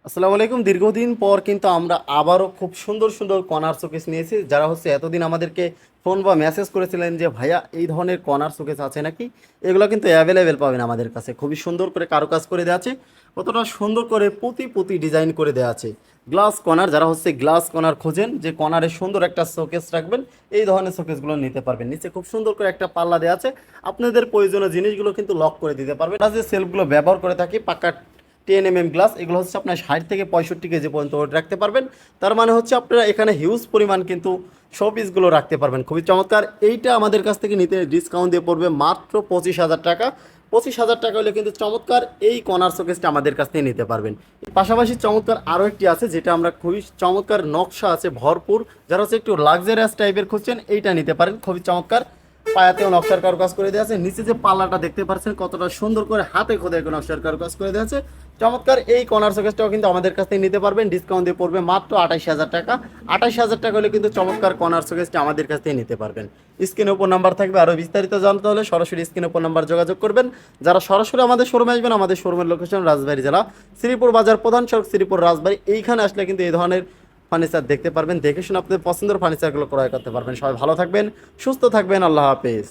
আসসালামু আলাইকুম। দীর্ঘদিন পর কিন্তু আমরা আবারও খুব সুন্দর সুন্দর কর্নার শোকেস নিয়েছি। যারা এতদিন আমাদেরকে ফোন বা মেসেজ করেছিলেন যে ভাইয়া এই ধরনের কর্নার শোকেস আছে নাকি, এগুলো কিন্তু অ্যাভেলেবেল পাবেন আমাদের কাছে। খুবই সুন্দর করে কারুকাজ করে দেওয়া আছে, কতটা সুন্দর করে পুঁতি পুঁতি ডিজাইন করে দেওয়া আছে। গ্লাস কর্নার, যারা গ্লাস কর্নার খোঁজেন যে কর্নারে সুন্দর একটা শোকেস রাখবেন, এই ধরনের শোকেসগুলো নিতে পারবেন। নিচে খুব সুন্দর করে একটা পাল্লা দেওয়া আছে, আপনাদের প্রয়োজনীয় জিনিসগুলো কিন্তু লক করে দিতে পারবেন। আর যে সেলফগুলো ব্যবহার করে থাকি পাকা 10 mm গ্লাস, এগুলো আপনার 60 থেকে 65 কেজি পর্যন্ত ওয়েট রাখতে পারবেন। তার মানে আপনারা এখানে হিউজ পরিমাণ কিন্তু শোপিসগুলো রাখতে পারবেন। খুবই চমৎকার। এইটা আমাদের কাছ থেকে নিতে ডিসকাউন্ট দিয়ে পড়বে মাত্র 25,000 টাকা। 25,000 টাকা হলে কিন্তু চমৎকার এই কর্নার শোকেসটা আমাদের কাছ থেকে নিতে পারবেন। পাশাপাশি চমৎকার আরও একটি আছে, যেটা আমরা খুবই চমৎকার নকশা আছে ভরপুর। যারা একটু লাক্সারিয়াস টাইপের খুঁজছেন, এইটা নিতে পারেন। খুবই চমৎকার, পায়াতেও নকশার কারুকাজ করে দেওয়া আছে। নিচে যে পাল্লাটা দেখতে পাচ্ছেন কতটা সুন্দর করে হাতে খোদাই করে নকশার কারুকাজ করে দেওয়া আছে। চমৎকার এই কর্নার শোকেসটাও কিন্তু আমাদের কাছ থেকে নিতে পারবেন, ডিসকাউন্ট দিয়ে পড়বে মাত্র 28,000 টাকা। 28,000 টাকা হলে কিন্তু চমৎকার কর্নার শোকেসটা আমাদের কাছ থেকে নিতে পারবেন। স্ক্রিনের উপর নাম্বার থাকবে, আরও বিস্তারিত জানতে হলে সরাসরি স্ক্রিনের উপর নাম্বার যোগাযোগ করবেন। যারা সরাসরি আমাদের শোরুমে আসবেন, আমাদের শোরুমের লোকেশন রাজবাড়ী জেলা, শ্রীপুর বাজার, প্রধান সড়ক, শ্রীপুর রাজবাড়ী। এইখানে আসলে কিন্তু এই ধরনের ফার্নিচার দেখতে পারবেন। দেখে শুনে আপনাদের পছন্দের ফার্নিচারগুলো ক্রয় করতে পারবেন। সবাই ভালো থাকবেন, সুস্থ থাকবেন। আল্লাহ হাফেজ।